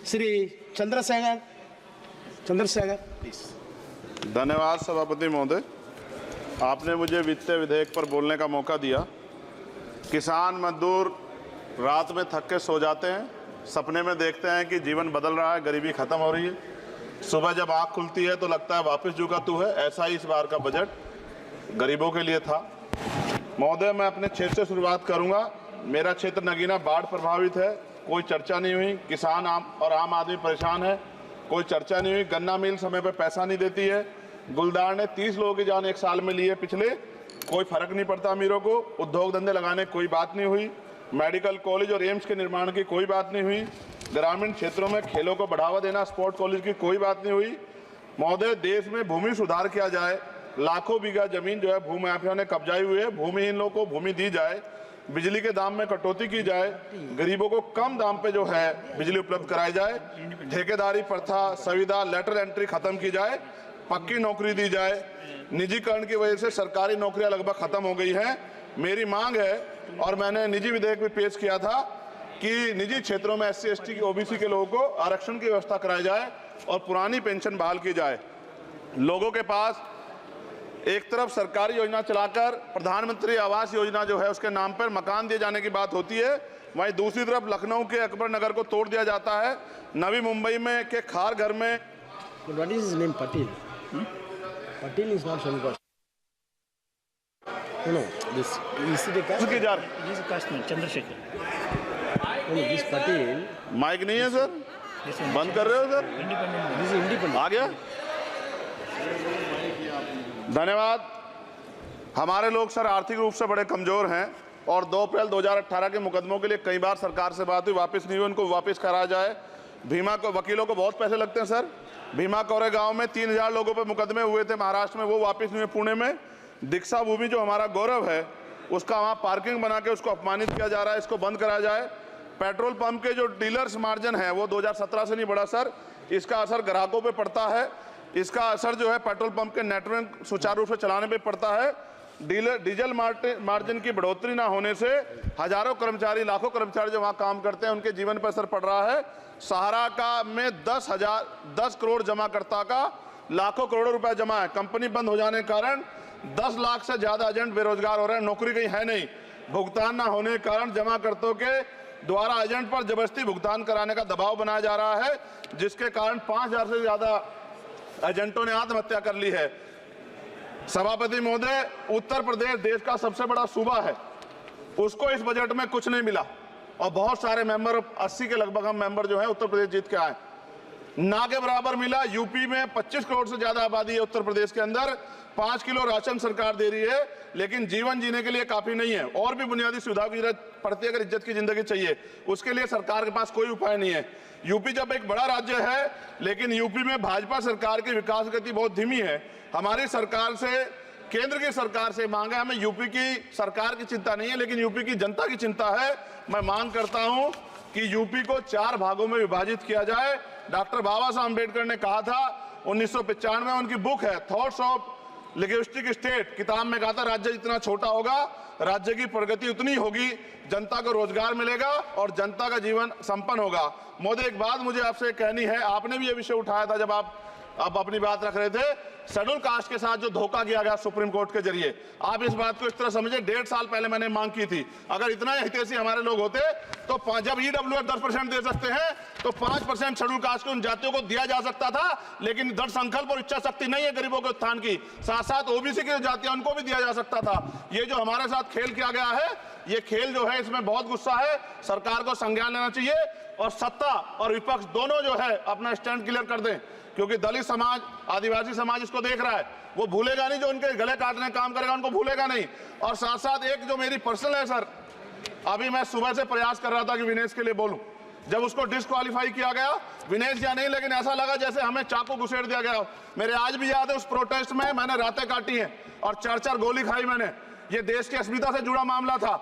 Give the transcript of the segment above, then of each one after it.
Shri Chandrashekhar please. धन्यवाद सभापति महोदय, आपने मुझे वित्तीय विधेयक पर बोलने का मौका दिया। किसान मजदूर रात में थक के सो जाते हैं, सपने में देखते हैं कि जीवन बदल रहा है, गरीबी खत्म हो रही है। सुबह जब आँख खुलती है तो लगता है वापस जुगा तू है। ऐसा ही इस बार का बजट गरीबों के लिए था। महोदय, मैं अपने क्षेत्र से शुरुआत करूंगा। मेरा क्षेत्र नगीना बाढ़ प्रभावित है, कोई चर्चा नहीं हुई। किसान आम आदमी परेशान है, कोई चर्चा नहीं हुई। गन्ना मिल समय पर पैसा नहीं देती है। गुलदार ने 30 लोगों की जान एक साल में ली है पिछले, कोई फर्क नहीं पड़ता अमीरों को। उद्योग धंधे लगाने की कोई बात नहीं हुई। मेडिकल कॉलेज और एम्स के निर्माण की कोई बात नहीं हुई। ग्रामीण क्षेत्रों में खेलों को बढ़ावा देना, स्पोर्ट कॉलेज की कोई बात नहीं हुई। महोदय, देश में भूमि सुधार किया जाए, लाखों बीघा जमीन जो है भूमाफिया ने कब्जाई हुई है, भूमिहीन लोगों को भूमि दी जाए, बिजली के दाम में कटौती की जाए, गरीबों को कम दाम पे जो है बिजली उपलब्ध कराई जाए, ठेकेदारी प्रथा, संविदा, लेटर एंट्री खत्म की जाए, पक्की नौकरी दी जाए। निजीकरण की वजह से सरकारी नौकरियां लगभग खत्म हो गई हैं। मेरी मांग है, और मैंने निजी विधेयक भी पेश किया था, कि निजी क्षेत्रों में SC ST की OBC के लोगों को आरक्षण की व्यवस्था कराई जाए और पुरानी पेंशन बहाल की जाए। लोगों के पास एक तरफ सरकारी योजना चलाकर प्रधानमंत्री आवास योजना जो है उसके नाम पर मकान दिए जाने की बात होती है, वहीं दूसरी तरफ लखनऊ के अकबर नगर को तोड़ दिया जाता है। नवी मुंबई में के खार घर में What is his name? Patil. Patil is not Shankar. No, this is the caste. उसकी जा This is Kashmir, Chandrasekhar. No, this Patil. Mike नहीं है सर, बंद कर रहे हो sir? Independent. This is independent. आ गया। धन्यवाद। हमारे लोग सर आर्थिक रूप से बड़े कमजोर हैं और 2 अप्रैल 2018 के मुकदमों के लिए कई बार सरकार से बात हुई, वापस नहीं हुई। उनको वापस कराया जाए। भीमा को वकीलों को बहुत पैसे लगते हैं सर। भीमा कोरे गांव में 3000 लोगों पर मुकदमे हुए थे महाराष्ट्र में, वो वापस नहीं हुए। पुणे में दीक्षा भूमि जो हमारा गौरव है, उसका वहाँ पार्किंग बना के उसको अपमानित किया जा रहा है, इसको बंद कराया जाए। पेट्रोल पंप के जो डीलर्स मार्जिन है वो 2017 से नहीं बढ़ा सर, इसका असर ग्राहकों पे पड़ता है। इसका असर जो है पेट्रोल पंप के नेटवर्क सुचारू रूप से चलाने पे पड़ता है। डीजल मार्जिन की बढ़ोतरी ना होने से हजारों कर्मचारी, लाखों कर्मचारी जो वहाँ काम करते हैं उनके जीवन पर असर पड़ रहा है। सहारा का में 10 करोड़ जमाकर्ता का लाखों करोड़ों रुपए जमा है। कंपनी बंद हो जाने के कारण 10 लाख से ज्यादा एजेंट बेरोजगार हो रहे हैं, नौकरी कहीं है नहीं। भुगतान ना होने के कारण जमाकर्ताओं के द्वारा एजेंट पर जबरदस्ती भुगतान कराने का दबाव बनाया जा रहा है, जिसके कारण 5000 से ज्यादा एजेंटों ने आत्महत्या कर ली है। सभापति महोदय, उत्तर प्रदेश देश का सबसे बड़ा सूबा है, उसको इस बजट में कुछ नहीं मिला और बहुत सारे मेंबर, 80 के लगभग हम मेंबर जो है उत्तर प्रदेश जीत के आए, ना के बराबर मिला। यूपी में 25 करोड़ से ज्यादा आबादी है, उत्तर प्रदेश के अंदर 5 किलो राशन सरकार दे रही है, लेकिन जीवन जीने के लिए काफी नहीं है। और भी बुनियादी सुविधाओं की जरूरत पड़ती है। अगर इज्जत की जिंदगी चाहिए, उसके लिए सरकार के पास कोई उपाय नहीं है। यूपी जब एक बड़ा राज्य है, लेकिन यूपी में भाजपा सरकार की विकास गति बहुत धीमी है। हमारी सरकार से, केंद्र की सरकार से मांग है, हमें यूपी की सरकार की चिंता नहीं है, लेकिन यूपी की जनता की चिंता है। मैं मांग करता हूं कि यूपी को 4 भागों में विभाजित किया जाए। डॉक्टर बाबा साहब अम्बेडकर ने कहा था 1995 में, उनकी बुक है थॉट्स ऑफ लिंग्विस्टिक स्टेट, किताब में कहा था राज्य जितना छोटा होगा राज्य की प्रगति उतनी होगी, जनता को रोजगार मिलेगा और जनता का जीवन संपन्न होगा। मोदी, एक बात मुझे आपसे कहनी है, आपने भी ये विषय उठाया था जब आप अपनी बात रख रहे थे, शेड्यूल कास्ट के साथ जो धोखा किया गया सुप्रीम कोर्ट के जरिए, आप इस बात को इस तरह समझे। 1.5 साल पहले मैंने मांग की थी, अगर इतना हितैषी हमारे लोग होते तो जब EWF 10% दे सकते हैं तो 5% शेड्यूल कास्ट के उन जातियों को दिया जा सकता था, लेकिन दृढ़ संकल्प और इच्छा शक्ति नहीं है गरीबों के उत्थान की। साथ साथ OBC की जातियां उनको भी दिया जा सकता था। ये जो हमारे साथ खेल किया गया है, ये खेल जो है इसमें बहुत गुस्सा है, सरकार को संज्ञान लेना चाहिए और सत्ता और विपक्ष दोनों जो है अपना स्टैंड क्लियर कर दें, क्योंकि दलित समाज, आदिवासी समाज इसको देख रहा है, वो भूलेगा नहीं। जो उनके गले काटने काम करेगा उनको भूलेगा नहीं। और साथ साथ एक जो मेरी पर्सनल है सर, अभी मैं सुबह से प्रयास कर रहा था कि विनेश के लिए बोलूं, जब उसको डिस्क्वालीफाई किया गया, विनेश या नहीं, लेकिन ऐसा लगा जैसे हमें चाकू घुसेड़ दिया गया। मेरे आज भी याद है उस प्रोटेस्ट में मैंने रातें काटी हैं और 4-4 गोली खाई मैंने। ये देश की अस्मिता से जुड़ा मामला था,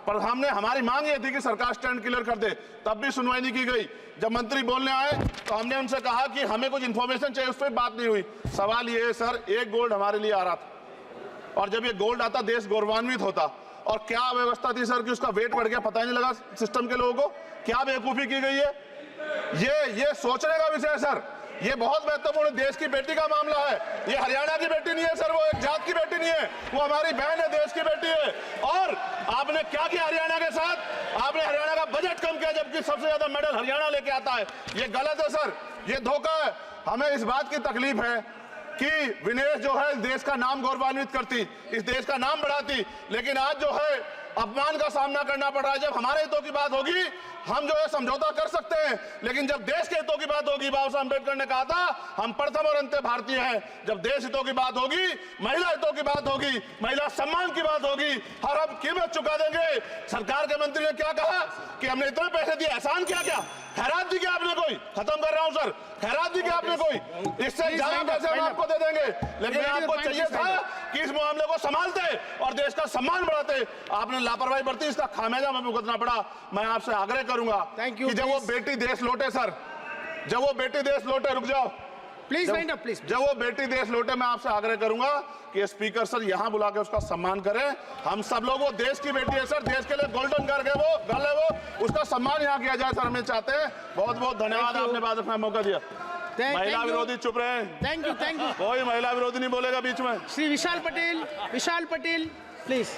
पर हमारी मांग ये थी कि सरकार स्टैंड क्लियर कर दे, तब भी सुनवाई नहीं की गई। जब मंत्री बोलने आए तो हमने उनसे कहा कि हमें कुछ इंफॉर्मेशन चाहिए, उस पर बात नहीं हुई। सवाल ये है सर, 1 गोल्ड हमारे लिए आ रहा था और जब ये गोल्ड आता देश गौरवान्वित होता, और क्या व्यवस्था थी सर कि उसका वेट बढ़ गया, पता ही नहीं लगा सिस्टम के लोगों को। क्या बेवकूफी की गई है। ये सोचने का विषय है सर। ये बहुत महत्वपूर्ण देश की बेटी का मामला है। ये हरियाणा की बेटी नहीं है सर, वो एक जात की बेटी नहीं है, वो हमारी बहन है, देश की बेटी है। और आपने क्या किया हरियाणा के साथ? आपने हरियाणा का बजट कम किया, जबकि सबसे ज्यादा मेडल हरियाणा लेके आता है। ये गलत है सर, ये धोखा है। हमें इस बात की तकलीफ है कि विनेश जो है इस देश का नाम गौरवान्वित करती, इस देश का नाम बढ़ाती, लेकिन आज जो है अपमान का सामना करना पड़ रहा है। जब हमारे हितों की बात होगी हम जो है समझौता कर सकते हैं, लेकिन जब देश के हितों की बात होगी, बाबा साहब अम्बेडकर ने कहा था हम प्रथम और अंत्य भारतीय हैं। जब देश हितों की बात होगी, महिला हितों की बात होगी, महिला सम्मान की बात होगी, हर हम कीमत चुका देंगे। सरकार के मंत्री ने क्या कहा कि हमने इतने पैसे दिए, एहसान किया क्या? खैरात दी क्या आपने कोई? खत्म कर रहा हूं सर, खैरात दी क्या आपने कोई? इससे ज्यादा पैसे हम आपको दे देंगे, लेकिन आपको चाहिए था कि इस मामले को संभालते और देश का सम्मान बढ़ाते। आपने लापरवाही बरती, इसका खामियाजा हमें भुगतना पड़ा। मैं आपसे आग्रह करूंगा कि जब वो बेटी देश लौटे सर, जब वो बेटी देश लौटे, रुक जाओ प्लीज वाइंड अप प्लीज। जब वो बेटी देश लौटे, मैं आपसे आग्रह करूंगा कि स्पीकर सर यहां बुला के उसका सम्मान करें। हम सब लोग, वो देश की बेटी है सर, देश के लिए गोल्डन गर्ल है वो, उसका सम्मान यहां किया जाए सर, हम चाहते हैं। बहुत बहुत धन्यवाद, आपने बात रखने का मौका दिया। महिला विरोधी चुप रहे। Thank you. कोई महिला विरोधी नहीं बोलेगा बीच में। श्री विशाल पटेल प्लीज।